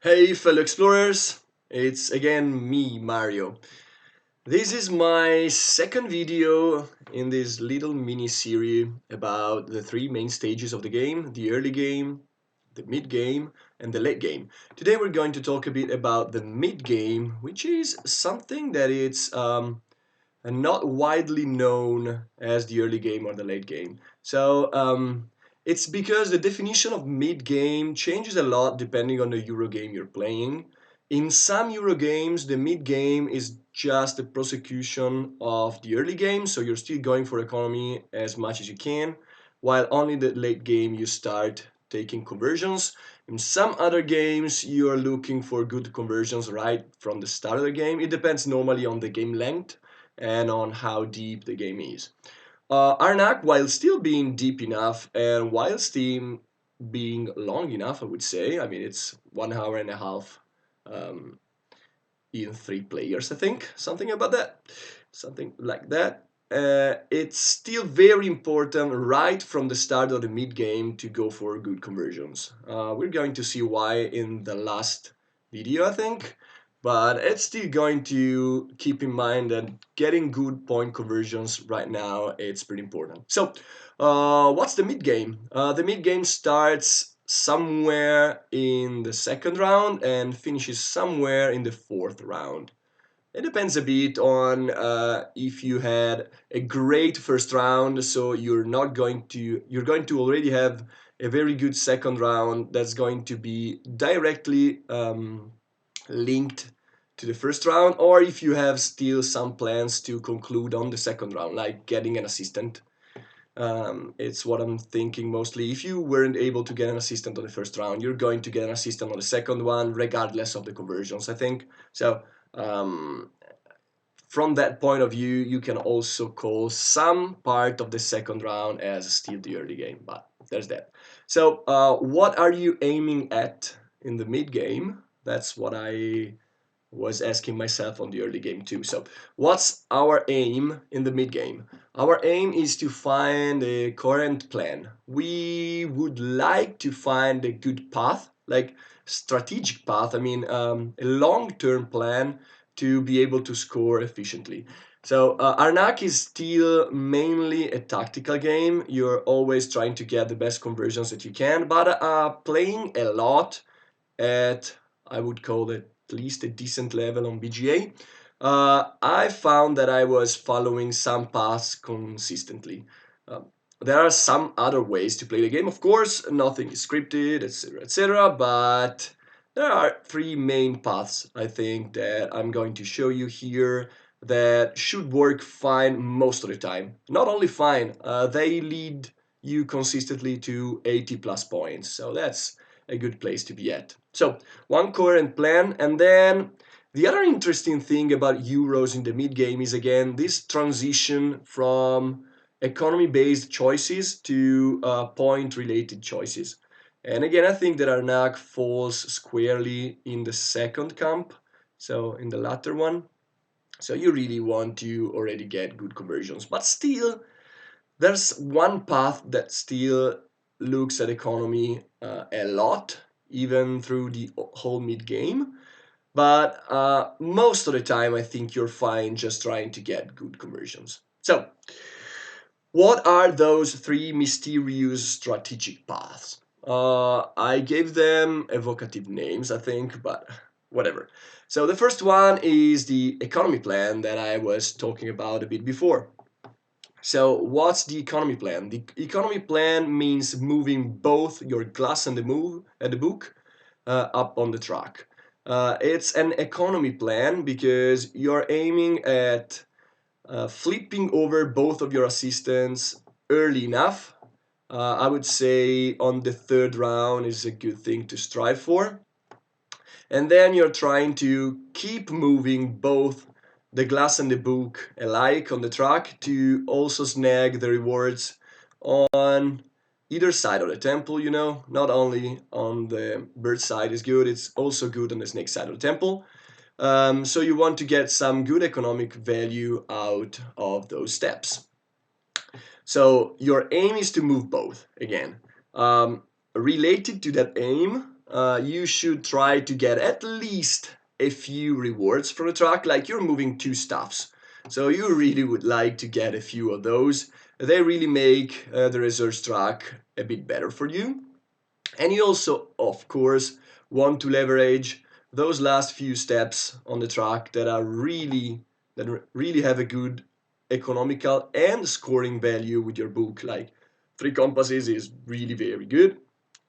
Hey fellow explorers, it's again me, Mario. This is my second video in this little mini series about the three main stages of the game, the early game, the mid game, and the late game. Today we're going to talk a bit about the mid game, which is something that it's not widely known as the early game or the late game. It's because the definition of mid game changes a lot depending on the Euro game you're playing. In some Euro games, the mid game is just a prosecution of the early game, so you're still going for economy as much as you can, while only the late game you start taking conversions. In some other games, you are looking for good conversions right from the start of the game. It depends normally on the game length and on how deep the game is. Arnak, while still being deep enough and while still being long enough, I would say, I mean, it's 1 hour and a half um, in 3 players, I think, something about that, something like that. It's still very important right from the start of the mid game to go for good conversions. We're going to see why in the last video, I think, but it's still going to keep in mind that getting good point conversions right now it's pretty important. So, what's the mid game? The mid game starts somewhere in the second round and finishes somewhere in the fourth round. It depends a bit on if you had a great first round, so you're going to already have a very good second round that's going to be directly linked to the first round, or if you have still some plans to conclude on the second round, like getting an assistant. It's what I'm thinking mostly. If you weren't able to get an assistant on the first round, you're going to get an assistant on the second one, regardless of the conversions, I think. So, um, from that point of view, you can also call some part of the second round as still the early game, but there's that. So, what are you aiming at in the mid game? That's what I was asking myself on the early game too. So, what's our aim in the mid game? Our aim is to find a current plan. We would like to find a good path, like strategic path. I mean, a long-term plan to be able to score efficiently. So Arnak is still mainly a tactical game. You're always trying to get the best conversions that you can, but playing a lot at, I would call it at least a decent level on BGA, I found that I was following some paths consistently. Um, there are some other ways to play the game, of course, nothing is scripted, etc., etc., but there are three main paths I think that I'm going to show you here that should work fine most of the time. Not only fine, they lead you consistently to 80 plus points, so that's a good place to be at. So, one coherent plan, and then the other interesting thing about Euros in the mid game is again this transition from economy based choices to point related choices. And again, I think that Arnak falls squarely in the second camp, so in the latter one. So you really want to already get good conversions, but still, there's one path that still looks at economy a lot, even through the whole mid game. But most of the time, I think you're fine just trying to get good conversions. So, what are those three mysterious strategic paths? I gave them evocative names, I think, but whatever. So, the first one is the economy plan that I was talking about a bit before. So, what's the economy plan? The economy plan means moving both your glass and the book up on the track. It's an economy plan because you're aiming at flipping over both of your assistants early enough. I would say on the third round is a good thing to strive for. And then you're trying to keep moving both the glass and the book alike on the track to also snag the rewards on either side of the temple, you know, not only on the bird side is good, it's also good on the snake side of the temple. So you want to get some good economic value out of those steps. So your aim is to move both again. Related to that aim, you should try to get at least a few rewards from the track, like you're moving two stuffs. So you really would like to get a few of those. They really make the research track a bit better for you. And you also, of course, want to leverage those last few steps on the track that really have a good economical and scoring value with your book. Like 3 compasses is really very good.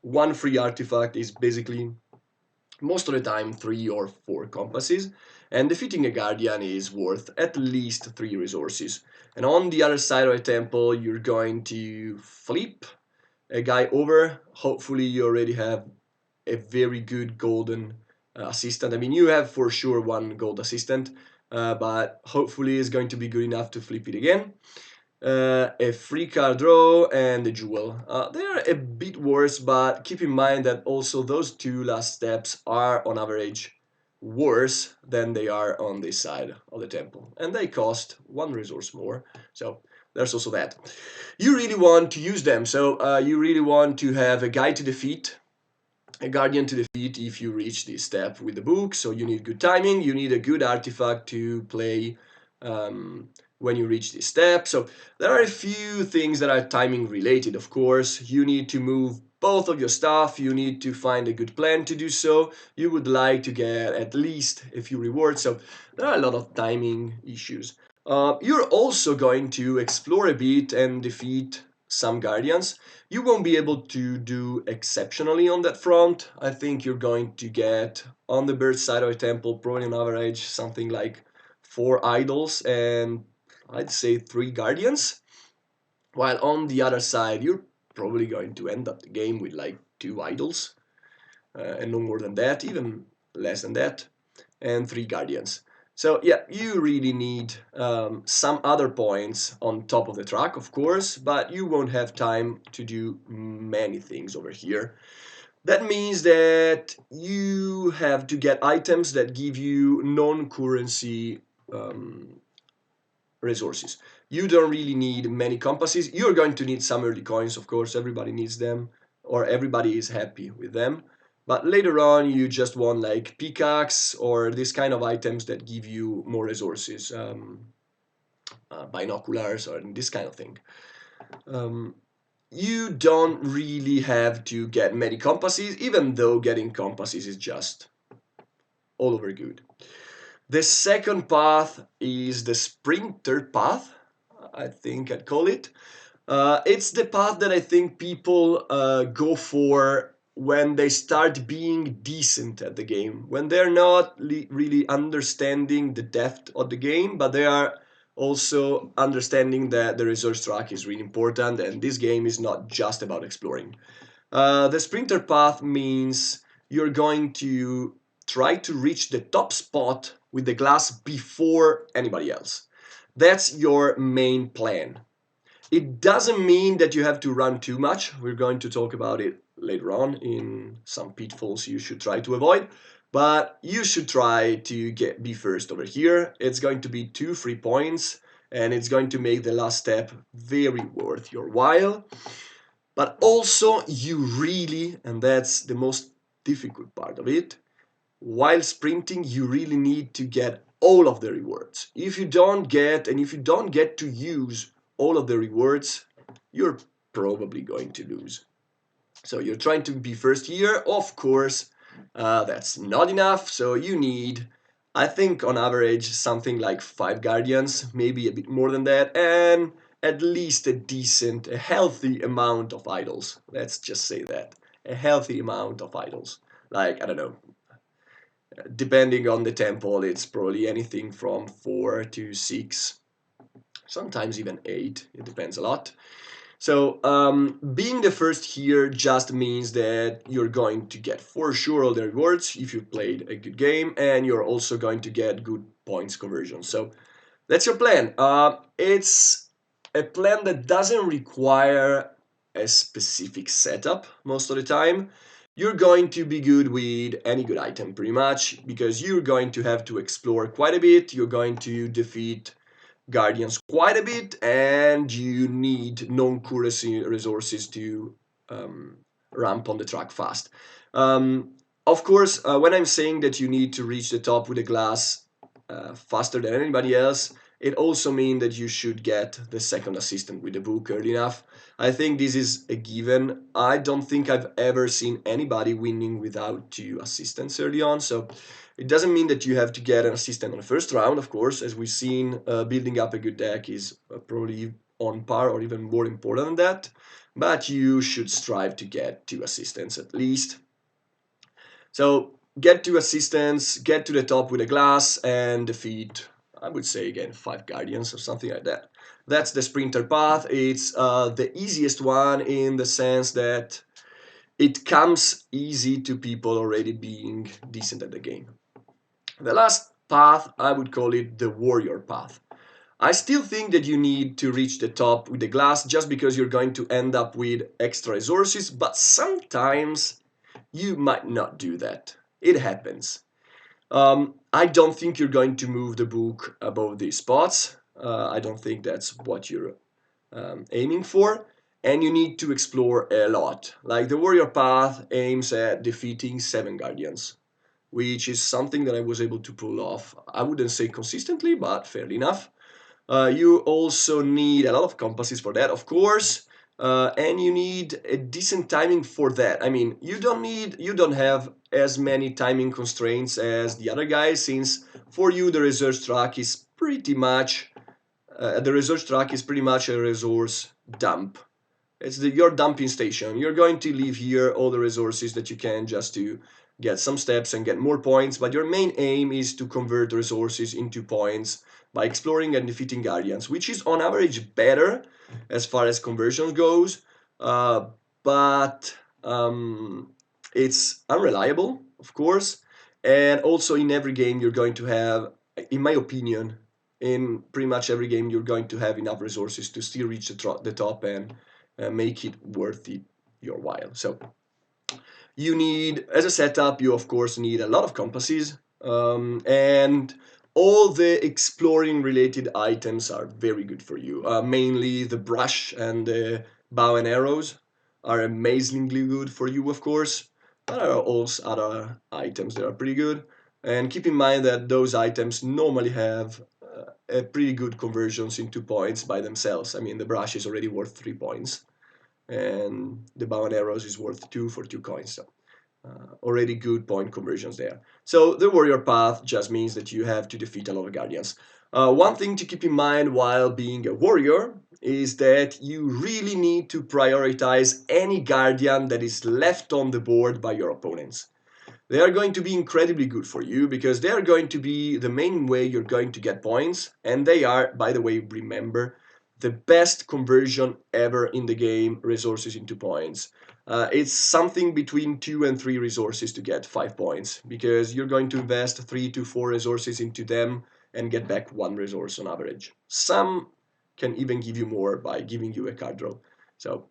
One free artifact is basically most of the time 3 or 4 compasses, and defeating a guardian is worth at least 3 resources. And on the other side of the temple, you're going to flip a guy over. Hopefully, you already have a very good golden assistant. I mean, you have for sure one gold assistant, but hopefully, it's going to be good enough to flip it again. A free card draw and a jewel. They're a bit worse, but keep in mind that also those 2 last steps are on average worse than they are on this side of the temple, and they cost 1 resource more. So there's also that. You really want to use them, so you really want to have a guy to defeat, a guardian to defeat if you reach this step with the book. So you need good timing, you need a good artifact to play when you reach this step. So there are a few things that are timing related, of course. You need to move both of your stuff, you need to find a good plan to do so. You would like to get at least a few rewards, so there are a lot of timing issues. You're also going to explore a bit and defeat some guardians. You won't be able to do exceptionally on that front. I think you're going to get on the bird side of a temple, probably on average, something like 4 idols and I'd say 3 guardians. While on the other side, you're probably going to end up the game with like 2 idols, and no more than that, even less than that, and 3 guardians. So yeah, you really need some other points on top of the track, of course, but you won't have time to do many things over here. That means that you have to get items that give you non-currency resources. You don't really need many compasses. You're going to need some early coins, of course, everybody needs them, or everybody is happy with them. But later on, you just want like pickaxe or this kind of items that give you more resources, binoculars or this kind of thing. Um, you don't really have to get many compasses, even though getting compasses is just all over good. The second path is the sprinter path, I think I'd call it. It's the path that I think people go for when they start being decent at the game, when they're not really understanding the depth of the game, but they are also understanding that the resource track is really important and this game is not just about exploring. The sprinter path means you're going to try to reach the top spot with the glass before anybody else. That's your main plan. It doesn't mean that you have to run too much. We're going to talk about it later on in some pitfalls you should try to avoid. But you should try to be first over here. It's going to be 2 free points, and it's going to make the last step very worth your while. But also, you really, and that's the most difficult part of it, while sprinting, you really need to get all of the rewards. If you don't get, and if you don't get to use all of the rewards, you're probably going to lose. So you're trying to be first here, of course, that's not enough. So you need, I think, on average, something like 5 guardians, maybe a bit more than that, and at least a decent, a healthy amount of idols. Let's just say that. A healthy amount of idols. Like, I don't know, depending on the temple, it's probably anything from 4 to 6, sometimes even 8. It depends a lot. So being the first here just means that you're going to get for sure all the rewards if you played a good game, and you're also going to get good points conversion. So that's your plan. It's a plan that doesn't require a specific setup most of the time. You're going to be good with any good item pretty much, because you're going to have to explore quite a bit. You're going to defeat guardians quite a bit, and you need non-currency resources to ramp on the track fast. Of course, when I'm saying that you need to reach the top with a glass faster than anybody else, it also means that you should get the second assistant with the book early enough. I think this is a given. I don't think I've ever seen anybody winning without two assistants early on. So it doesn't mean that you have to get an assistant on the first round, of course. As we've seen, building up a good deck is probably on par or even more important than that. But you should strive to get two assistants at least. So get two assistants, get to the top with a glass, and defeat, I would say again, 5 guardians or something like that. That's the sprinter path. It's the easiest one in the sense that it comes easy to people already being decent at the game. The last path, I would call it the warrior path. I still think that you need to reach the top with the glass just because you're going to end up with extra resources, but sometimes you might not do that. It happens. I don't think you're going to move the book above these spots. I don't think that's what you're aiming for. And you need to explore a lot. Like the warrior path aims at defeating 7 guardians, which is something that I was able to pull off. I wouldn't say consistently, but fairly enough. You also need a lot of compasses for that, of course, and you need a decent timing for that. I mean, you don't have as many timing constraints as the other guys, since for you the research track is pretty much a resource dump. It's your dumping station. You're going to leave here all the resources that you can just to get some steps and get more points, but your main aim is to convert the resources into points by exploring and defeating guardians, which is on average better as far as conversion goes, uh, but it's unreliable, of course, and also in every game you're going to have, in my opinion, in pretty much every game you're going to have enough resources to still reach the top and make it worth it your while. So you need, as a setup, you of course need a lot of compasses, and all the exploring related items are very good for you. Mainly the brush and the bow and arrows are amazingly good for you, of course. There are also other items that are pretty good. And keep in mind that those items normally have a pretty good conversions into points by themselves. I mean, the brush is already worth 3 points, and the bow and arrows is worth 2 for 2 coins. So already good point conversions there. So the warrior path just means that you have to defeat a lot of guardians. One thing to keep in mind while being a warrior is that you really need to prioritize any guardian that is left on the board by your opponents. They are going to be incredibly good for you because they are going to be the main way you're going to get points, and they are, by the way, remember, the best conversion ever in the game, resources into points. It's something between 2 and 3 resources to get 5 points because you're going to invest 3 to 4 resources into them and get back 1 resource on average. Some can even give you more by giving you a card draw. So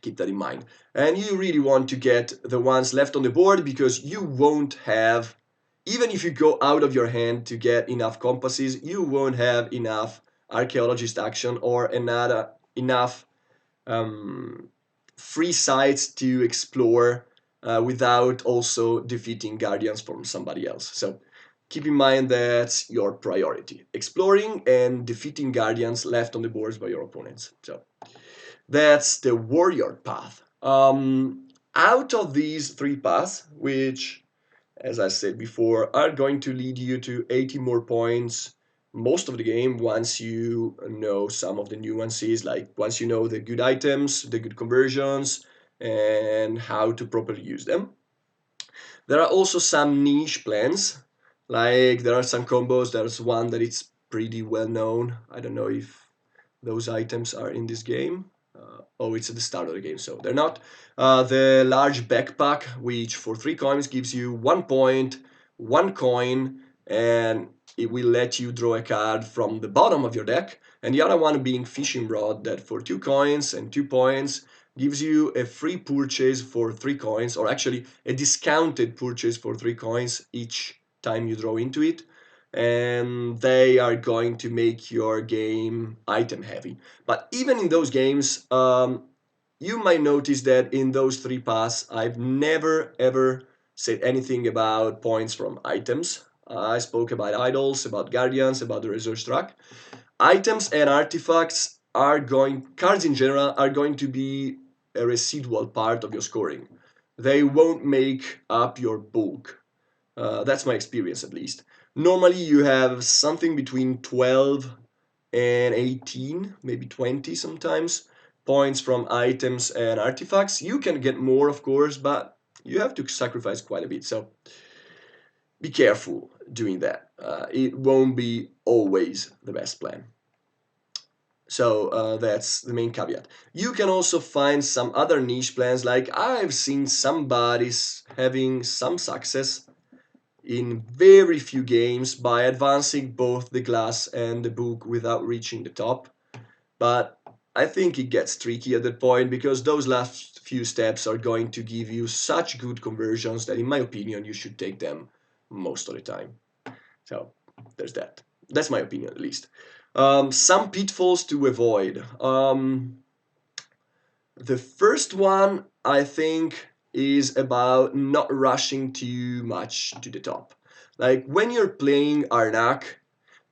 keep that in mind. And you really want to get the ones left on the board because you won't have, even if you go out of your hand to get enough compasses, you won't have enough archaeologist action or enough um, free sites to explore without also defeating guardians from somebody else. So keep in mind that's your priority: exploring and defeating guardians left on the boards by your opponents. So that's the warrior path. Out of these 3 paths, which, as I said before, are going to lead you to 80 more points most of the game once you know some of the nuances, like once you know the good items, the good conversions, and how to properly use them. There are also some niche plans, like there are some combos. There's one that it's pretty well known. I don't know if those items are in this game. Oh, it's at the start of the game, so they're not. The large backpack, which for 3 coins gives you 1 point, 1 coin, and it will let you draw a card from the bottom of your deck. And the other one being fishing rod, that for 2 coins and 2 points gives you a free purchase for 3 coins, or actually a discounted purchase for 3 coins each time you draw into it, and they are going to make your game item heavy. But even in those games, you might notice that in those 3 paths, I've never ever said anything about points from items. I spoke about idols, about guardians, about the resource track. Items and artifacts are going, cards in general are going to be a residual part of your scoring. They won't make up your bulk. That's my experience at least. Normally you have something between 12 and 18, maybe 20 sometimes, points from items and artifacts. You can get more, of course, but you have to sacrifice quite a bit. So be careful doing that. It won't be always the best plan. So that's the main caveat. You can also find some other niche plans, like I've seen somebody's having some success in very few games by advancing both the glass and the book without reaching the top. But I think it gets tricky at that point because those last few steps are going to give you such good conversions that, in my opinion, you should take them most of the time. So there's that. That's my opinion, at least. Some pitfalls to avoid. The first one, I think, is about not rushing too much to the top. Like when you're playing Arnak,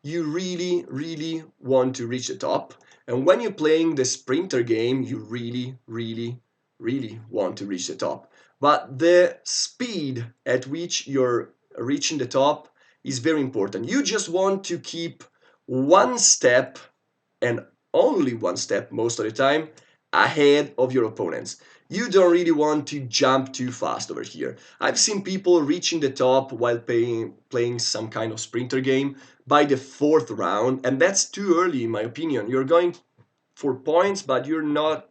you really, really want to reach the top. And when you're playing the sprinter game, you really, really, really want to reach the top. But the speed at which you're reaching the top is very important. You just want to keep one step, and only one step most of the time, ahead of your opponents. You don't really want to jump too fast over here. I've seen people reaching the top while playing some kind of sprinter game by the fourth round, and that's too early in my opinion. You're going for points, but you're not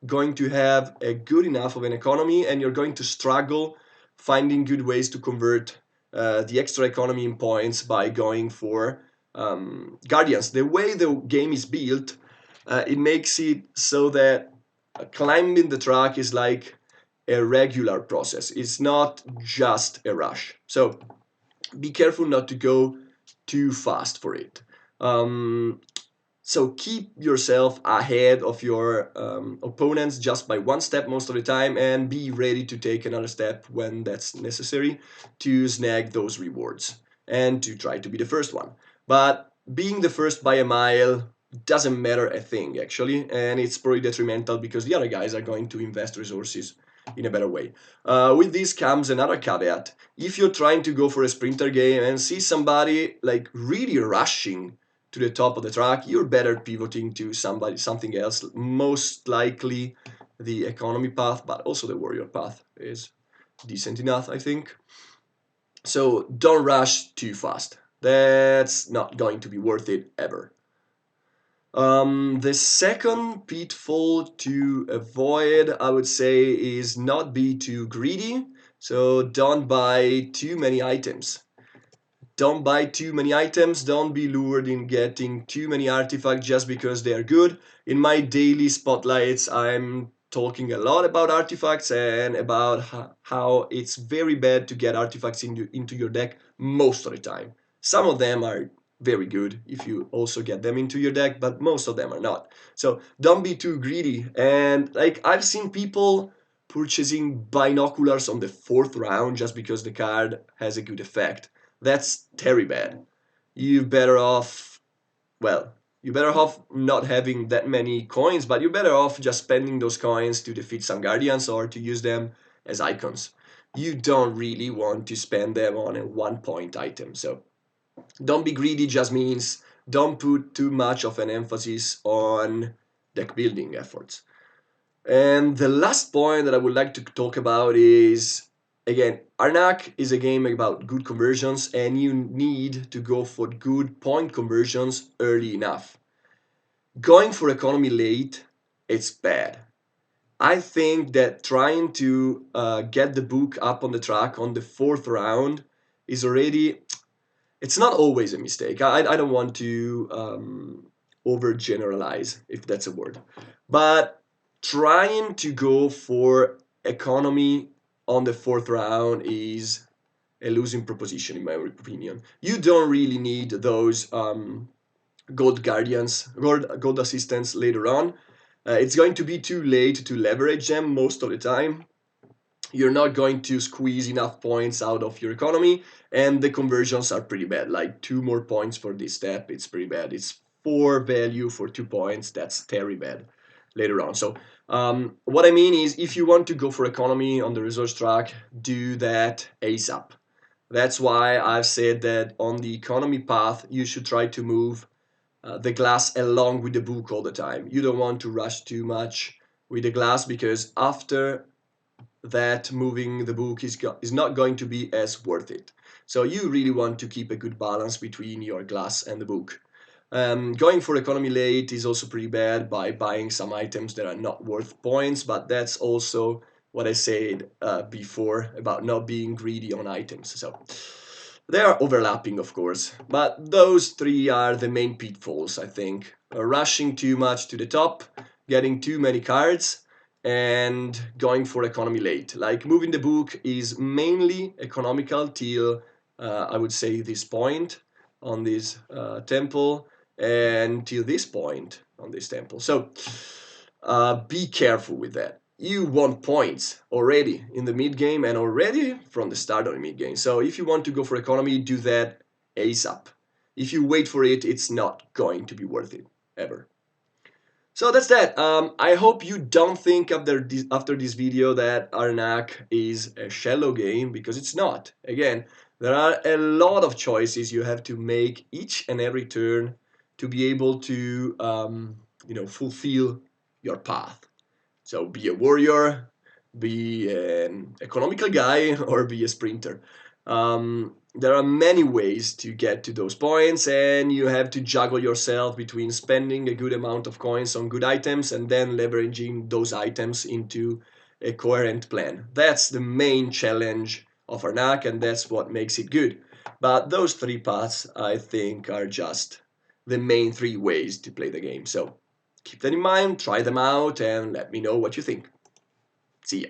going to have a good enough of an economy, and you're going to struggle finding good ways to convert the extra economy in points by going for guardians. The way the game is built, it makes it so that climbing the track is like a regular process. It's not just a rush. So be careful not to go too fast for it. So keep yourself ahead of your opponents just by one step most of the time, and be ready to take another step when that's necessary to snag those rewards and to try to be the first one. But being the first by a mile doesn't matter a thing actually, and it's probably detrimental because the other guys are going to invest resources in a better way. With this comes another caveat. If you're trying to go for a sprinter game and see somebody like really rushing to the top of the track, you're better pivoting to something else. Most likely the economy path, but also the warrior path is decent enough, I think. So don't rush too fast. That's not going to be worth it ever. The second pitfall to avoid, I would say, is not be too greedy. So don't buy too many items. Don't buy too many items, don't be lured in getting too many artifacts just because they are good. In my daily spotlights, I'm talking a lot about artifacts and about how it's very bad to get artifacts into your deck most of the time. Some of them are very good if you also get them into your deck, but most of them are not. So don't be too greedy. And like I've seen people purchasing binoculars on the fourth round just because the card has a good effect. That's very bad. You're better off, well, you're better off not having that many coins, but you're better off just spending those coins to defeat some guardians or to use them as icons. You don't really want to spend them on a 1 point item. So don't be greedy just means don't put too much of an emphasis on deck building efforts. And the last point that I would like to talk about is, again, Arnak is a game about good conversions, and you need to go for good point conversions early enough. Going for economy late, it's bad. I think that trying to get the book up on the track on the fourth round is already, it's not always a mistake. I don't want to overgeneralize, if that's a word. But trying to go for economy on the fourth round is a losing proposition, in my opinion. You don't really need those gold guardians, gold assistants later on. It's going to be too late to leverage them most of the time. you're not going to squeeze enough points out of your economy, and the conversions are pretty bad. Like 2 more points for this step, it's pretty bad. It's 4 value for 2 points. That's very bad later on. So what I mean is, if you want to go for economy on the resource track, do that ASAP. That's why I've said that on the economy path, you should try to move the glass along with the book all the time. You don't want to rush too much with the glass, because after that, moving the book is not going to be as worth it. So you really want to keep a good balance between your glass and the book. Going for economy late is also pretty bad by buying some items that are not worth points, but that's also what I said before about not being greedy on items. So they are overlapping, of course, but those three are the main pitfalls, I think. Rushing too much to the top, getting too many cards, and going for economy late. Like, moving the book is mainly economical till I would say this point on this temple, and till this point on this temple. So be careful with that. You want points already in the mid game and already from the start of the mid game. So if you want to go for economy, do that ASAP. If you wait for it, it's not going to be worth it ever. So that's that. I hope you don't think after this video that Arnak is a shallow game, because it's not. Again, there are a lot of choices you have to make each and every turn to be able to fulfill your path. So be a warrior, be an economical guy, or be a sprinter. There are many ways to get to those points, and you have to juggle yourself between spending a good amount of coins on good items and then leveraging those items into a coherent plan. That's the main challenge of Arnak, and that's what makes it good. But those three paths, I think, are just the main three ways to play the game. So keep that in mind, try them out, and let me know what you think. See ya.